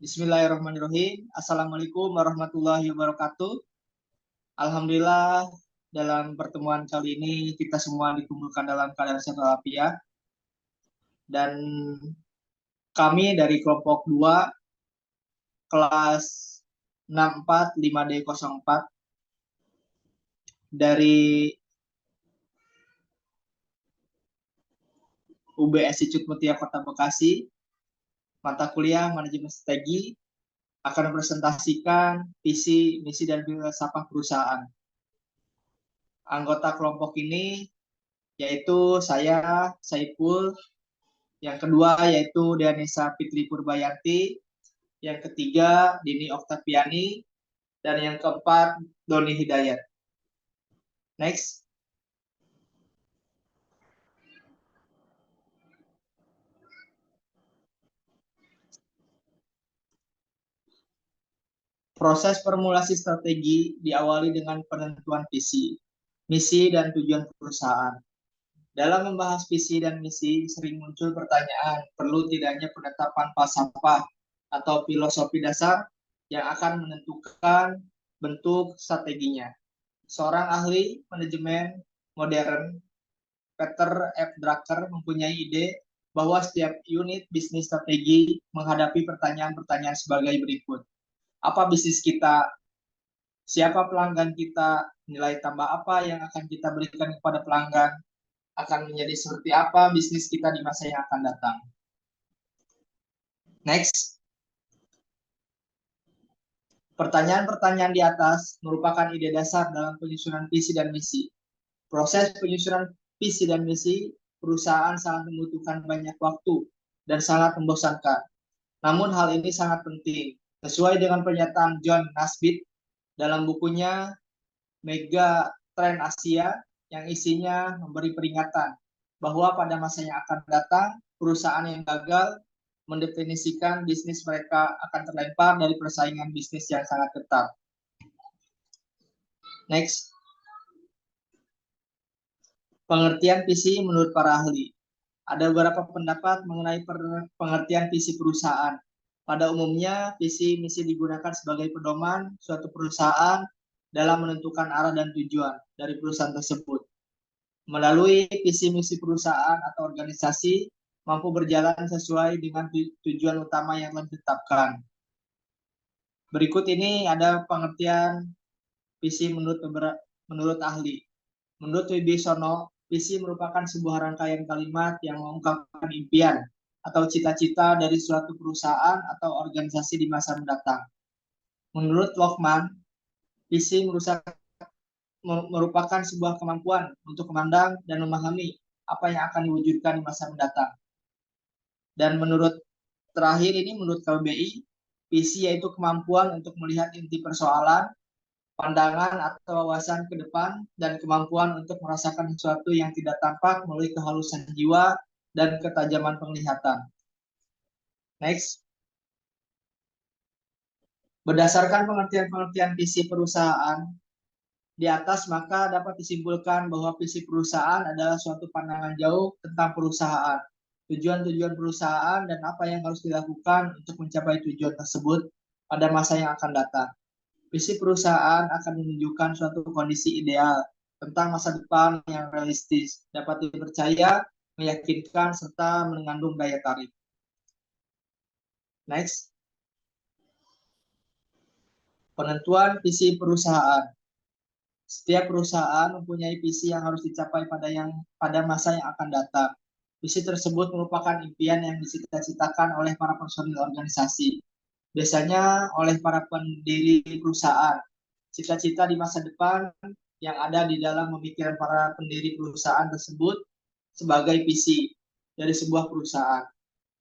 Bismillahirrahmanirrahim. Assalamualaikum warahmatullahi wabarakatuh. Alhamdulillah, dalam pertemuan kali ini kita semua dikumpulkan dalam keadaan sehat walafiat. Dan kami dari kelompok 2 kelas 645D04 dari UBS Icuk Mutia Kota Bekasi, mata kuliah Manajemen Strategi, akan mempresentasikan visi, misi, dan filsafat perusahaan. Anggota kelompok ini yaitu saya, Saiful, yang kedua yaitu Dianesa Fitri Purbayanti, yang ketiga Dini Oktaviani, dan yang keempat Doni Hidayat. Next. Proses formulasi strategi diawali dengan penentuan visi, misi, dan tujuan perusahaan. Dalam membahas visi dan misi, sering muncul pertanyaan, perlu tidaknya penetapan falsafah atau filosofi dasar yang akan menentukan bentuk strateginya. Seorang ahli manajemen modern, Peter F. Drucker, mempunyai ide bahwa setiap unit bisnis strategi menghadapi pertanyaan-pertanyaan sebagai berikut. Apa bisnis kita? Siapa pelanggan kita? Nilai tambah apa yang akan kita berikan kepada pelanggan? Akan menjadi seperti apa bisnis kita di masa yang akan datang? Next. Pertanyaan-pertanyaan di atas merupakan ide dasar dalam penyusunan visi dan misi. Proses penyusunan visi dan misi perusahaan sangat membutuhkan banyak waktu dan sangat membosankan. Namun hal ini sangat penting. Sesuai dengan pernyataan John Naisbitt dalam bukunya Mega Trend Asia yang isinya memberi peringatan bahwa pada masa yang akan datang, perusahaan yang gagal mendefinisikan bisnis mereka akan terlempar dari persaingan bisnis yang sangat ketat. Next. Pengertian visi menurut para ahli. Ada beberapa pendapat mengenai pengertian visi perusahaan. Pada umumnya, visi misi digunakan sebagai pedoman suatu perusahaan dalam menentukan arah dan tujuan dari perusahaan tersebut. Melalui visi misi perusahaan atau organisasi mampu berjalan sesuai dengan tujuan utama yang telah ditetapkan. Berikut ini ada pengertian visi menurut ahli. Menurut Wibisono, visi merupakan sebuah rangkaian kalimat yang mengungkapkan impian atau cita-cita dari suatu perusahaan atau organisasi di masa mendatang. Menurut Lokman, visi merupakan sebuah kemampuan untuk memandang dan memahami apa yang akan diwujudkan di masa mendatang. Dan menurut KBBI, visi yaitu kemampuan untuk melihat inti persoalan, pandangan atau wawasan ke depan, dan kemampuan untuk merasakan sesuatu yang tidak tampak melalui kehalusan jiwa dan ketajaman penglihatan. Next. Berdasarkan pengertian-pengertian visi perusahaan di atas, maka dapat disimpulkan bahwa visi perusahaan adalah suatu pandangan jauh tentang perusahaan, tujuan-tujuan perusahaan, dan apa yang harus dilakukan untuk mencapai tujuan tersebut pada masa yang akan datang. Visi perusahaan akan menunjukkan suatu kondisi ideal tentang masa depan yang realistis, dapat dipercaya, meyakinkan, serta mengandung daya tarik. Next. Penentuan visi perusahaan. Setiap perusahaan mempunyai visi yang harus dicapai pada masa yang akan datang. Visi tersebut merupakan impian yang dicita-citakan oleh para personil organisasi, biasanya oleh para pendiri perusahaan. Cita-cita di masa depan yang ada di dalam pemikiran para pendiri perusahaan tersebut sebagai visi dari sebuah perusahaan.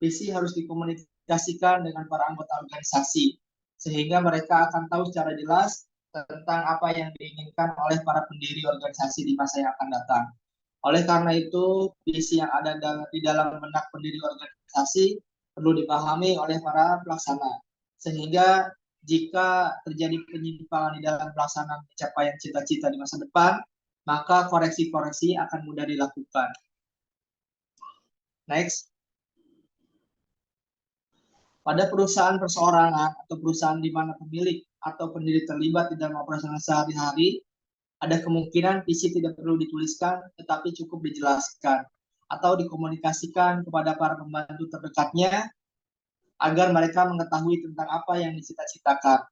Visi harus dikomunikasikan dengan para anggota organisasi, sehingga mereka akan tahu secara jelas tentang apa yang diinginkan oleh para pendiri organisasi di masa yang akan datang. Oleh karena itu, visi yang ada di dalam benak pendiri organisasi perlu dipahami oleh para pelaksana, sehingga jika terjadi penyimpangan di dalam pelaksanaan pencapaian cita-cita di masa depan, maka koreksi-koreksi akan mudah dilakukan. Next. Pada perusahaan perseorangan atau perusahaan di mana pemilik atau pendiri terlibat di dalam operasional sehari-hari, ada kemungkinan visi tidak perlu dituliskan, tetapi cukup dijelaskan atau dikomunikasikan kepada para pembantu terdekatnya agar mereka mengetahui tentang apa yang dicita-citakan.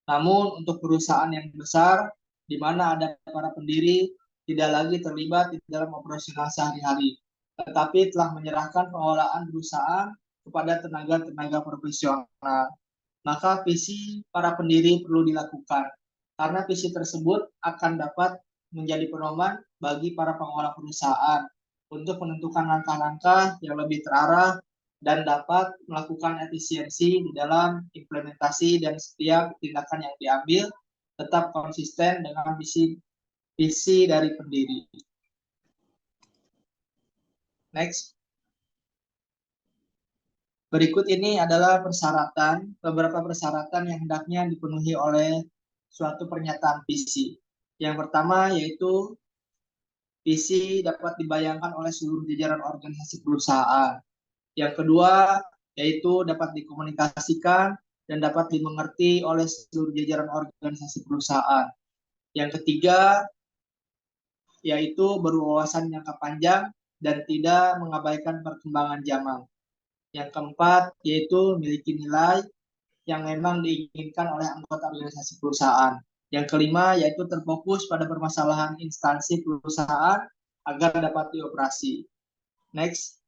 Namun untuk perusahaan yang besar, di mana ada para pendiri, tidak lagi terlibat di dalam operasional sehari-hari, tetapi telah menyerahkan pengelolaan perusahaan kepada tenaga-tenaga profesional. Maka visi para pendiri perlu dilakukan, karena visi tersebut akan dapat menjadi pedoman bagi para pengelola perusahaan untuk menentukan langkah-langkah yang lebih terarah dan dapat melakukan efisiensi di dalam implementasi, dan setiap tindakan yang diambil tetap konsisten dengan visi dari pendiri. Next. Berikut ini adalah beberapa persyaratan yang hendaknya dipenuhi oleh suatu pernyataan visi. Yang pertama yaitu visi dapat dibayangkan oleh seluruh jajaran organisasi perusahaan. Yang kedua yaitu dapat dikomunikasikan dan dapat dimengerti oleh seluruh jajaran organisasi perusahaan. Yang ketiga yaitu berwawasan jangka panjang dan tidak mengabaikan perkembangan zaman. Yang keempat yaitu memiliki nilai yang memang diinginkan oleh anggota organisasi perusahaan. Yang kelima yaitu terfokus pada permasalahan instansi perusahaan agar dapat dioperasi. Next.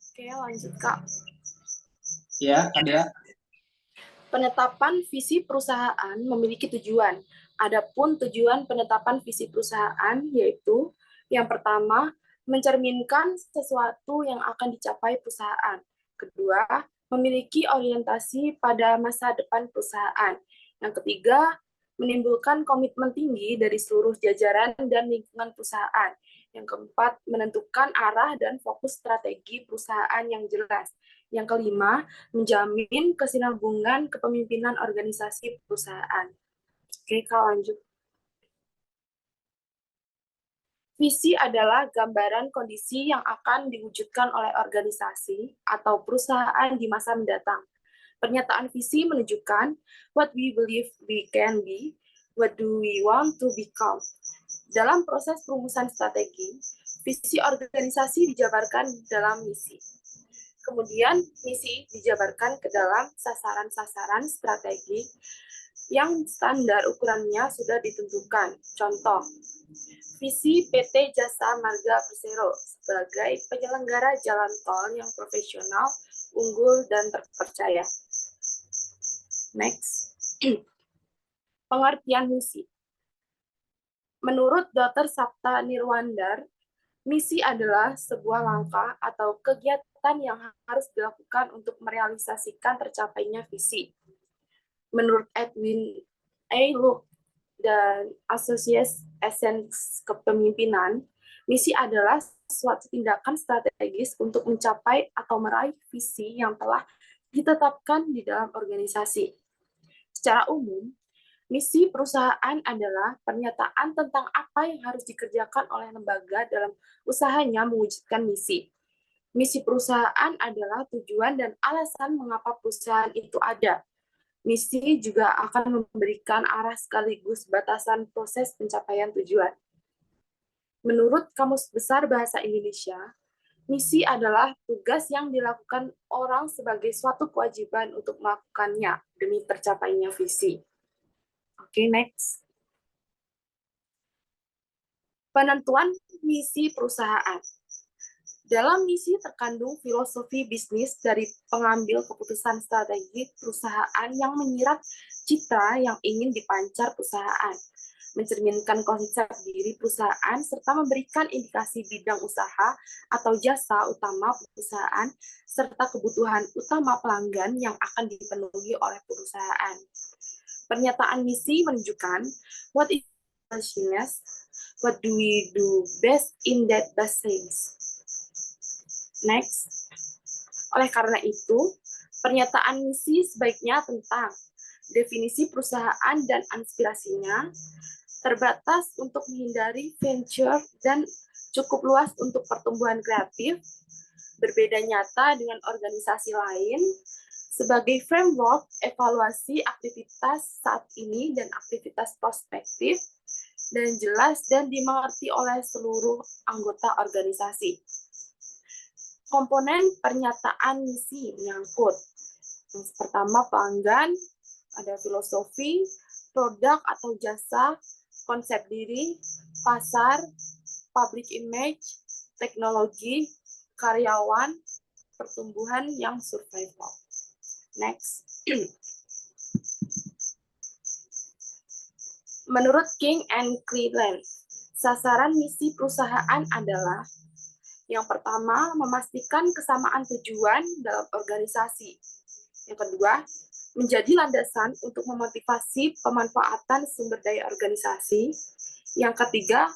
Oke, lanjut Kak. Ya, Kak. Penetapan visi perusahaan memiliki tujuan. Adapun tujuan penetapan visi perusahaan yaitu yang pertama, mencerminkan sesuatu yang akan dicapai perusahaan. Kedua, memiliki orientasi pada masa depan perusahaan. Yang ketiga, menimbulkan komitmen tinggi dari seluruh jajaran dan lingkungan perusahaan. Yang keempat, menentukan arah dan fokus strategi perusahaan yang jelas. Yang kelima, menjamin kesinambungan kepemimpinan organisasi perusahaan. Oke, Kak, lanjut. Visi adalah gambaran kondisi yang akan diwujudkan oleh organisasi atau perusahaan di masa mendatang. Pernyataan visi menunjukkan what we believe we can be, what do we want to become. Dalam proses perumusan strategi, visi organisasi dijabarkan dalam misi. Kemudian misi dijabarkan ke dalam sasaran-sasaran strategi yang standar ukurannya sudah ditentukan. Contoh, visi PT Jasa Marga Persero sebagai penyelenggara jalan tol yang profesional, unggul, dan terpercaya. Next. Pengertian misi. Menurut Dr. Sapta Nirwandar, misi adalah sebuah langkah atau kegiatan yang harus dilakukan untuk merealisasikan tercapainya visi. Menurut Edwin A. Luke dan Associates Essence Kepemimpinan, misi adalah suatu tindakan strategis untuk mencapai atau meraih visi yang telah ditetapkan di dalam organisasi. Secara umum, misi perusahaan adalah pernyataan tentang apa yang harus dikerjakan oleh lembaga dalam usahanya mewujudkan misi. Misi perusahaan adalah tujuan dan alasan mengapa perusahaan itu ada. Misi juga akan memberikan arah sekaligus batasan proses pencapaian tujuan. Menurut Kamus Besar Bahasa Indonesia, misi adalah tugas yang dilakukan orang sebagai suatu kewajiban untuk melakukannya demi tercapainya visi. Oke, next. Penentuan misi perusahaan. Dalam misi terkandung filosofi bisnis dari pengambil keputusan strategi perusahaan yang menyirat citra yang ingin dipancar perusahaan, mencerminkan konsep diri perusahaan, serta memberikan indikasi bidang usaha atau jasa utama perusahaan, serta kebutuhan utama pelanggan yang akan dipenuhi oleh perusahaan. Pernyataan misi menunjukkan what is business, what do we do best in that business. Next. Oleh karena itu, pernyataan misi sebaiknya tentang definisi perusahaan dan aspirasinya, terbatas untuk menghindari venture dan cukup luas untuk pertumbuhan kreatif, berbeda nyata dengan organisasi lain, sebagai framework evaluasi aktivitas saat ini dan aktivitas prospektif, dan jelas dan dimengerti oleh seluruh anggota organisasi. Komponen pernyataan misi menyangkut. Yang pertama, pelanggan, ada filosofi, produk atau jasa, konsep diri, pasar, public image, teknologi, karyawan, pertumbuhan yang survival. Next. Menurut King and Cleveland, sasaran misi perusahaan adalah yang pertama, memastikan kesamaan tujuan dalam organisasi. Yang kedua, menjadi landasan untuk memotivasi pemanfaatan sumber daya organisasi. Yang ketiga,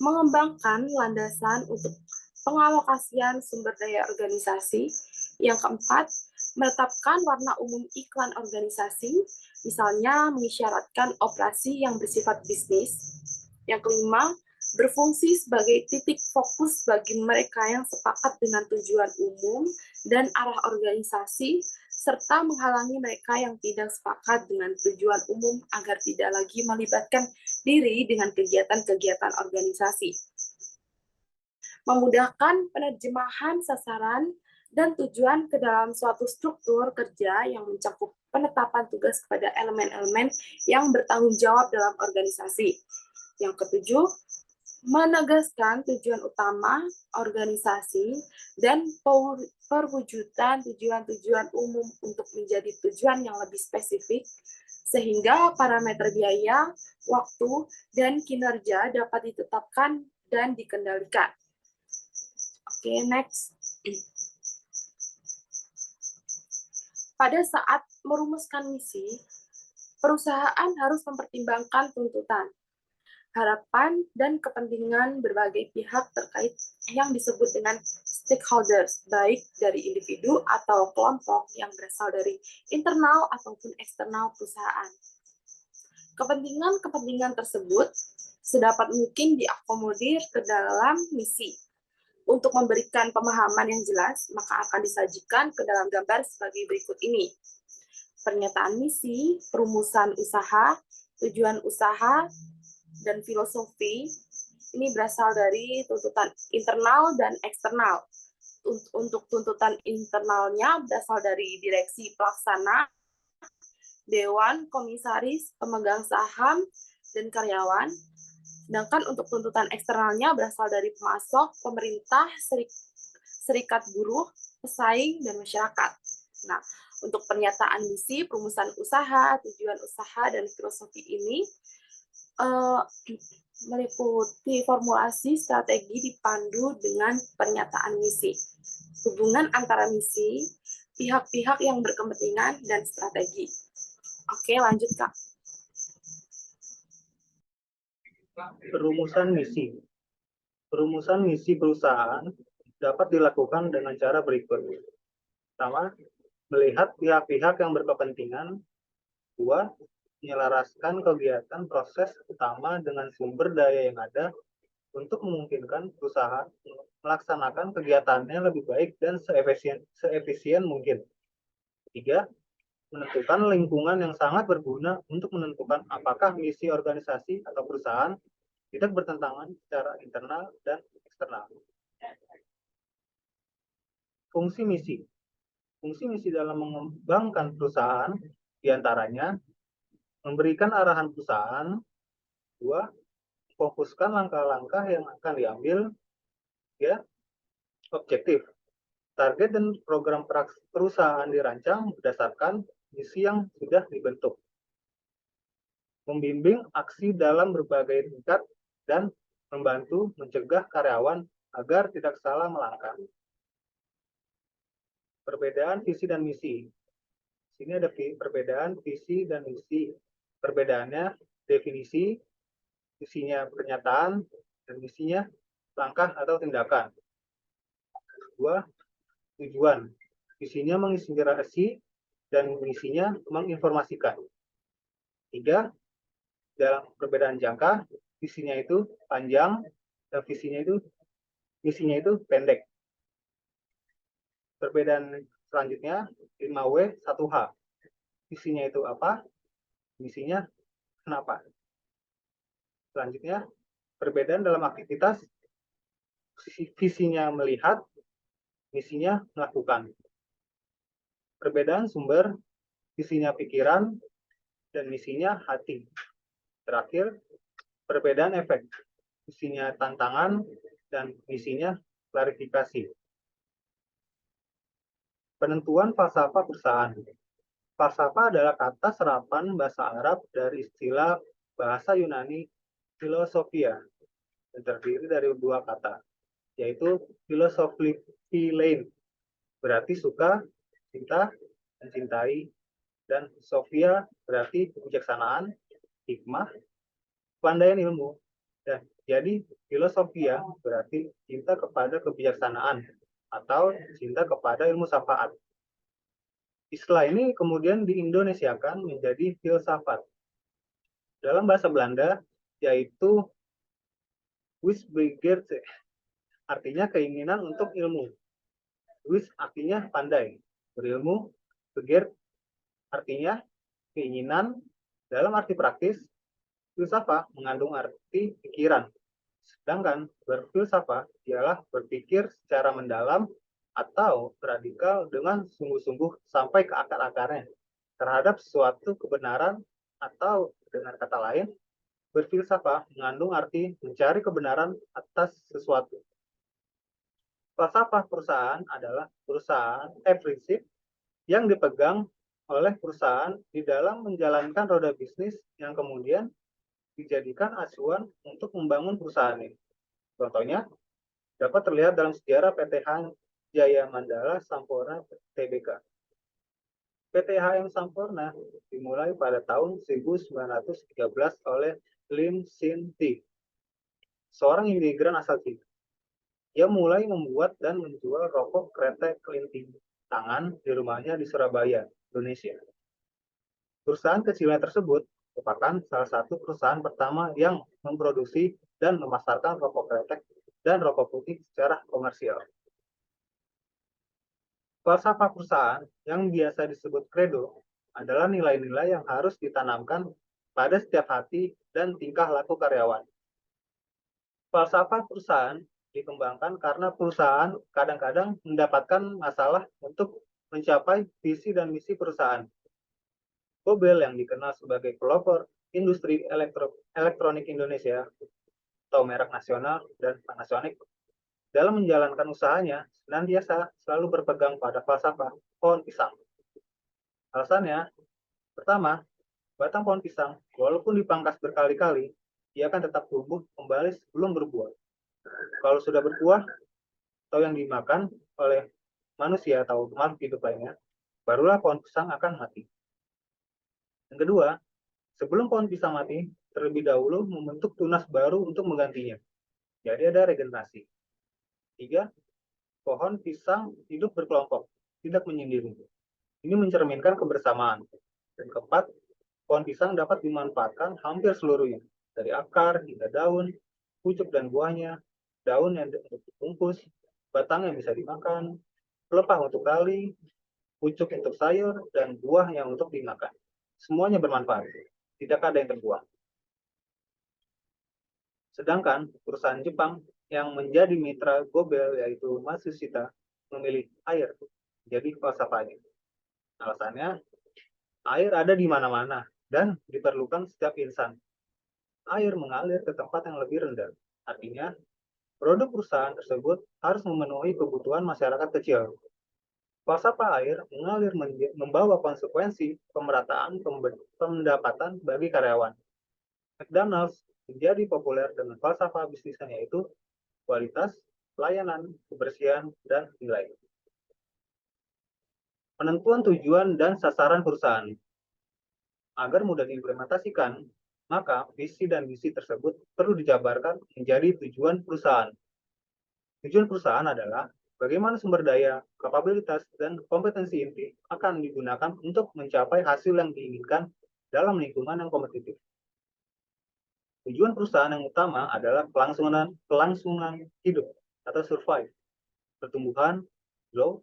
mengembangkan landasan untuk pengalokasian sumber daya organisasi. Yang keempat, menetapkan warna umum iklan organisasi, misalnya mengisyaratkan operasi yang bersifat bisnis. Yang kelima, berfungsi sebagai titik fokus bagi mereka yang sepakat dengan tujuan umum dan arah organisasi, serta menghalangi mereka yang tidak sepakat dengan tujuan umum agar tidak lagi melibatkan diri dengan kegiatan-kegiatan organisasi. Memudahkan penerjemahan sasaran dan tujuan ke dalam suatu struktur kerja yang mencakup penetapan tugas kepada elemen-elemen yang bertanggung jawab dalam organisasi. Yang ketujuh, menegaskan tujuan utama organisasi dan perwujudan tujuan-tujuan umum untuk menjadi tujuan yang lebih spesifik, sehingga parameter biaya, waktu, dan kinerja dapat ditetapkan dan dikendalikan. Oke, next. Pada saat merumuskan misi, perusahaan harus mempertimbangkan tuntutan, harapan, dan kepentingan berbagai pihak terkait yang disebut dengan stakeholders, baik dari individu atau kelompok yang berasal dari internal ataupun eksternal perusahaan. Kepentingan-kepentingan tersebut sedapat mungkin diakomodir ke dalam misi. Untuk memberikan pemahaman yang jelas, maka akan disajikan ke dalam gambar sebagai berikut ini. Pernyataan misi, perumusan usaha, tujuan usaha, dan filosofi ini berasal dari tuntutan internal dan eksternal. Untuk tuntutan internalnya berasal dari direksi pelaksana, dewan, komisaris, pemegang saham, dan karyawan. Sedangkan untuk tuntutan eksternalnya berasal dari pemasok, pemerintah, serikat buruh, pesaing, dan masyarakat. Nah, untuk pernyataan misi, perumusan usaha, tujuan usaha, dan filosofi ini meliputi formulasi strategi dipandu dengan pernyataan misi, hubungan antara misi, pihak-pihak yang berkepentingan, dan strategi. Oke, lanjut, Kak. Perumusan misi. Perumusan misi perusahaan dapat dilakukan dengan cara berikut. Pertama, melihat pihak-pihak yang berkepentingan. Dua, menyelaraskan kegiatan proses utama dengan sumber daya yang ada untuk memungkinkan perusahaan melaksanakan kegiatannya lebih baik dan seefisien mungkin. Tiga, menentukan lingkungan yang sangat berguna untuk menentukan apakah misi organisasi atau perusahaan tidak bertentangan secara internal dan eksternal. Fungsi misi. Fungsi misi dalam mengembangkan perusahaan diantaranya memberikan arahan perusahaan. Dua, fokuskan langkah-langkah yang akan diambil. Ya, objektif. Target dan program perusahaan dirancang berdasarkan misi yang sudah dibentuk. Membimbing aksi dalam berbagai tingkat dan membantu mencegah karyawan agar tidak salah melangkah. Perbedaan visi dan misi. Sini ada perbedaan visi dan misi. Perbedaannya definisi, visinya pernyataan, dan misinya langkah atau tindakan. Dua, tujuan. Visinya menginspirasi dan misinya menginformasikan. Tiga, dalam perbedaan jangka, visinya itu panjang dan visinya itu misinya itu pendek. Perbedaan selanjutnya 5W 1H. Misinya itu apa? Misinya kenapa? Selanjutnya, perbedaan dalam aktivitas, visinya melihat, misinya melakukan. Perbedaan sumber, visinya pikiran, dan misinya hati. Terakhir, perbedaan efek, visinya tantangan, dan misinya klarifikasi. Penentuan falsafah perusahaan. Falsafah adalah kata serapan bahasa Arab dari istilah bahasa Yunani filosofia, yang terdiri dari dua kata, yaitu philein, berarti suka, cinta, mencintai, dan sophia berarti kebijaksanaan, hikmah, pandaian ilmu. Dan jadi filosofia berarti cinta kepada kebijaksanaan atau cinta kepada ilmu syafaat. Istilah ini kemudian diindonesiakan menjadi filsafat. Dalam bahasa Belanda yaitu wijsbegeerte, artinya keinginan untuk ilmu. Wis artinya pandai, berilmu, begeert artinya keinginan. Dalam arti praktis, filsafah mengandung arti pikiran. Sedangkan berfilsafah ialah berpikir secara mendalam atau radikal dengan sungguh-sungguh sampai ke akar-akarnya terhadap suatu kebenaran, atau dengan kata lain, berfilsafah mengandung arti mencari kebenaran atas sesuatu. Falsafah perusahaan adalah prinsip yang dipegang oleh perusahaan di dalam menjalankan roda bisnis yang kemudian dijadikan acuan untuk membangun perusahaan ini. Contohnya, dapat terlihat dalam sejarah PT Jaya Mandala Sampurna Tbk. PT HM Sampurna dimulai pada tahun 1913 oleh Lim Sin Ti, seorang imigran asal Cina. Ia mulai membuat dan menjual rokok kretek kelinting tangan di rumahnya di Surabaya, Indonesia. Perusahaan kecilnya tersebut merupakan salah satu perusahaan pertama yang memproduksi dan memasarkan rokok kretek dan rokok putih secara komersial. Falsafah perusahaan yang biasa disebut credo adalah nilai-nilai yang harus ditanamkan pada setiap hati dan tingkah laku karyawan. Falsafah perusahaan dikembangkan karena perusahaan kadang-kadang mendapatkan masalah untuk mencapai visi dan misi perusahaan. Gobel yang dikenal sebagai pelopor industri elektronik Indonesia atau merek nasional dan Panasonic, dalam menjalankan usahanya senantiasa selalu berpegang pada falsafah pohon pisang. Alasannya, pertama, batang pohon pisang walaupun dipangkas berkali-kali, ia akan tetap tumbuh kembali sebelum berbuah. Kalau sudah berbuah atau yang dimakan oleh manusia atau makhluk hidup lainnya, barulah pohon pisang akan mati. Yang kedua, sebelum pohon pisang mati, terlebih dahulu membentuk tunas baru untuk menggantinya. Jadi ada regenerasi. 3. Pohon pisang hidup berkelompok, tidak menyendiri. Ini mencerminkan kebersamaan. Dan keempat, pohon pisang dapat dimanfaatkan hampir seluruhnya, dari akar hingga daun, pucuk dan buahnya, daun yang untuk dibungkus, batang yang bisa dimakan, pelepah untuk tali, pucuk untuk sayur, dan buah yang untuk dimakan. Semuanya bermanfaat, tidak ada yang terbuang. Sedangkan perusahaan Jepang yang menjadi mitra Gobel yaitu Matsushita memilih air jadi falsafahnya. Alasannya, air ada di mana-mana dan diperlukan setiap insan. Air mengalir ke tempat yang lebih rendah. Artinya, produk perusahaan tersebut harus memenuhi kebutuhan masyarakat kecil. Falsafah air mengalir membawa konsekuensi pemerataan pendapatan bagi karyawan. McDonald's menjadi populer dengan falsafah bisnisnya yaitu kualitas, pelayanan, kebersihan, dan nilai. Penentuan tujuan dan sasaran perusahaan. Agar mudah diimplementasikan, maka visi dan misi tersebut perlu dijabarkan menjadi tujuan perusahaan. Tujuan perusahaan adalah bagaimana sumber daya, kapabilitas, dan kompetensi inti akan digunakan untuk mencapai hasil yang diinginkan dalam lingkungan yang kompetitif. Tujuan perusahaan yang utama adalah kelangsungan hidup atau survive, pertumbuhan, growth,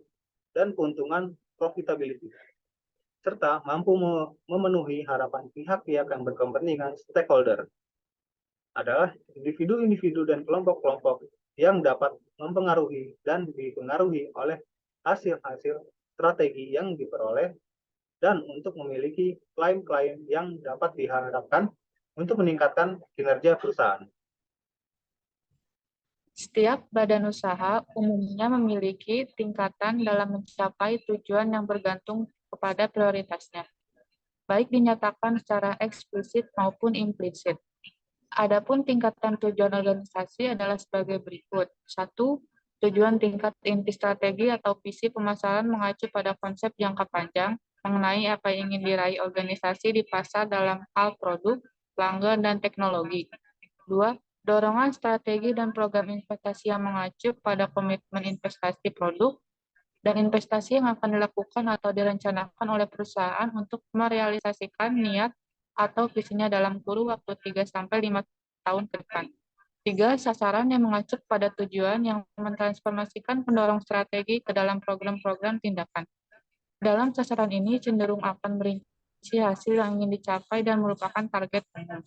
dan keuntungan profitability, serta mampu memenuhi harapan pihak-pihak yang berkepentingan stakeholder adalah individu-individu dan kelompok-kelompok yang dapat mempengaruhi dan dipengaruhi oleh hasil-hasil strategi yang diperoleh dan untuk memiliki klaim-klaim yang dapat diharapkan untuk meningkatkan kinerja perusahaan. Setiap badan usaha umumnya memiliki tingkatan dalam mencapai tujuan yang bergantung kepada prioritasnya, baik dinyatakan secara eksplisit maupun implisit. Adapun tingkatan tujuan organisasi adalah sebagai berikut. 1. Tujuan tingkat inti strategi atau visi pemasaran mengacu pada konsep jangka panjang mengenai apa yang ingin diraih organisasi di pasar dalam hal produk, pelanggan, dan teknologi. 2. Dorongan strategi dan program investasi yang mengacu pada komitmen investasi produk dan investasi yang akan dilakukan atau direncanakan oleh perusahaan untuk merealisasikan niat atau visinya dalam kurun waktu 3-5 tahun ke depan. 3. Sasaran yang mengacu pada tujuan yang mentransformasikan pendorong strategi ke dalam program-program tindakan. Dalam sasaran ini cenderung akan merinci hasil yang ingin dicapai dan merupakan target umum.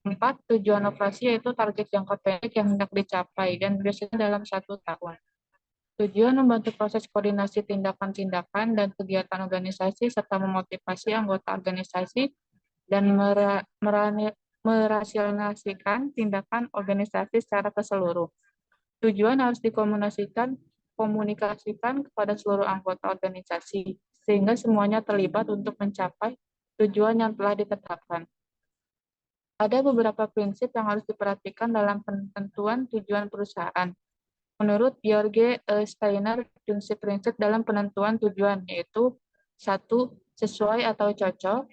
4. Tujuan operasi yaitu target jangka pendek yang hendak dicapai dan biasanya dalam 1 tahun. Tujuan membantu proses koordinasi tindakan-tindakan dan kegiatan organisasi serta memotivasi anggota organisasi dan merasionalisasikan tindakan organisasi secara keseluruh. Tujuan harus dikomunikasikan kepada seluruh anggota organisasi, sehingga semuanya terlibat untuk mencapai tujuan yang telah ditetapkan. Ada beberapa prinsip yang harus diperhatikan dalam penentuan tujuan perusahaan. Menurut George Steiner, prinsip-prinsip dalam penentuan tujuan yaitu 1. Sesuai atau cocok,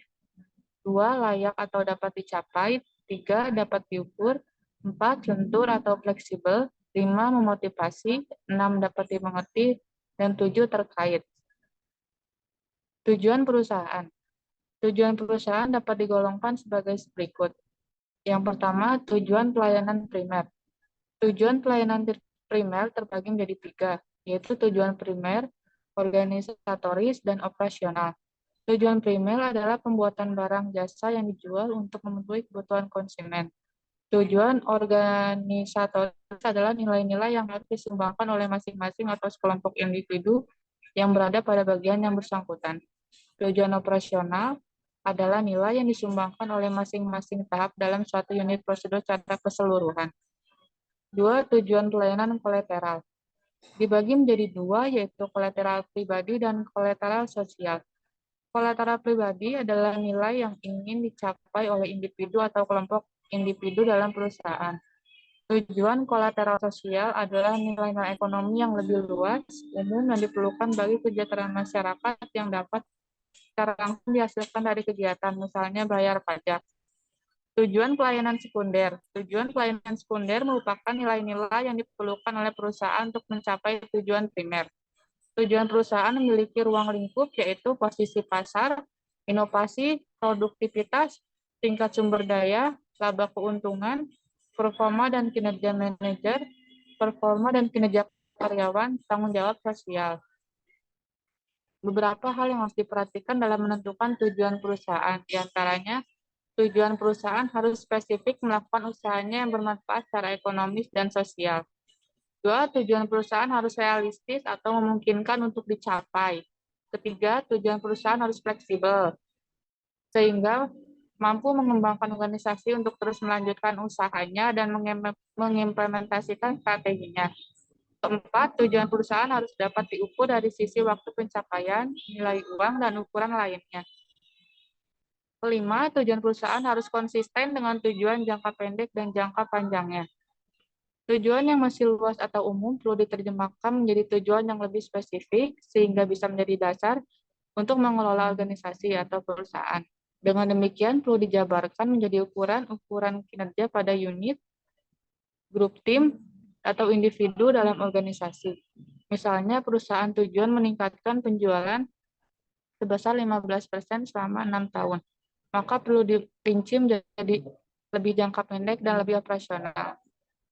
2. Layak atau dapat dicapai, 3. Dapat diukur, 4. Lentur atau fleksibel, 5. Memotivasi, 6. Dapat dimengerti, dan 7. Terkait. Tujuan perusahaan. Tujuan perusahaan dapat digolongkan sebagai berikut. Yang pertama, tujuan pelayanan primer. Tujuan pelayanan primer terbagi menjadi 3, yaitu tujuan primer, organisatoris, dan operasional. Tujuan primer adalah pembuatan barang jasa yang dijual untuk memenuhi kebutuhan konsumen. Tujuan organisatoris adalah nilai-nilai yang harus disumbangkan oleh masing-masing atau sekelompok individu yang berada pada bagian yang bersangkutan. Tujuan operasional adalah nilai yang disumbangkan oleh masing-masing tahap dalam suatu unit prosedur secara keseluruhan. 2. Tujuan pelayanan kolateral. Dibagi menjadi 2, yaitu kolateral pribadi dan kolateral sosial. Kolateral pribadi adalah nilai yang ingin dicapai oleh individu atau kelompok individu dalam perusahaan. Tujuan kolateral sosial adalah nilai-nilai ekonomi yang lebih luas, umum, dan diperlukan bagi kesejahteraan masyarakat yang dapat secara langsung dihasilkan dari kegiatan, misalnya bayar pajak. Tujuan pelayanan sekunder. Tujuan pelayanan sekunder merupakan nilai-nilai yang diperlukan oleh perusahaan untuk mencapai tujuan primer. Tujuan perusahaan memiliki ruang lingkup yaitu posisi pasar, inovasi, produktivitas, tingkat sumber daya, laba keuntungan, performa dan kinerja manajer, performa dan kinerja karyawan, tanggung jawab sosial. Beberapa hal yang harus diperhatikan dalam menentukan tujuan perusahaan, diantaranya tujuan perusahaan harus spesifik melakukan usahanya yang bermanfaat secara ekonomis dan sosial. 2. Tujuan perusahaan harus realistis atau memungkinkan untuk dicapai. 3. Tujuan perusahaan harus fleksibel, sehingga mampu mengembangkan organisasi untuk terus melanjutkan usahanya dan mengimplementasikan strateginya. 4. Tujuan perusahaan harus dapat diukur dari sisi waktu pencapaian, nilai uang, dan ukuran lainnya. 5. Tujuan perusahaan harus konsisten dengan tujuan jangka pendek dan jangka panjangnya. Tujuan yang masih luas atau umum perlu diterjemahkan menjadi tujuan yang lebih spesifik sehingga bisa menjadi dasar untuk mengelola organisasi atau perusahaan. Dengan demikian perlu dijabarkan menjadi ukuran-ukuran kinerja pada unit, grup tim, atau individu dalam organisasi. Misalnya perusahaan tujuan meningkatkan penjualan sebesar 15% selama 6 tahun. Maka perlu dirinci menjadi lebih jangka pendek dan lebih operasional.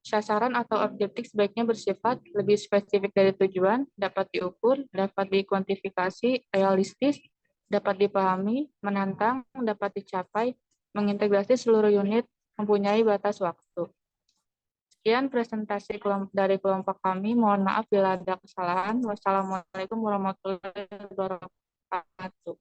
Sasaran atau objektif sebaiknya bersifat lebih spesifik dari tujuan, dapat diukur, dapat dikuantifikasi, realistis, dapat dipahami, menantang, dapat dicapai, mengintegrasi seluruh unit, mempunyai batas waktu. Sekian presentasi dari kelompok kami. Mohon maaf bila ada kesalahan. Wassalamualaikum warahmatullahi wabarakatuh.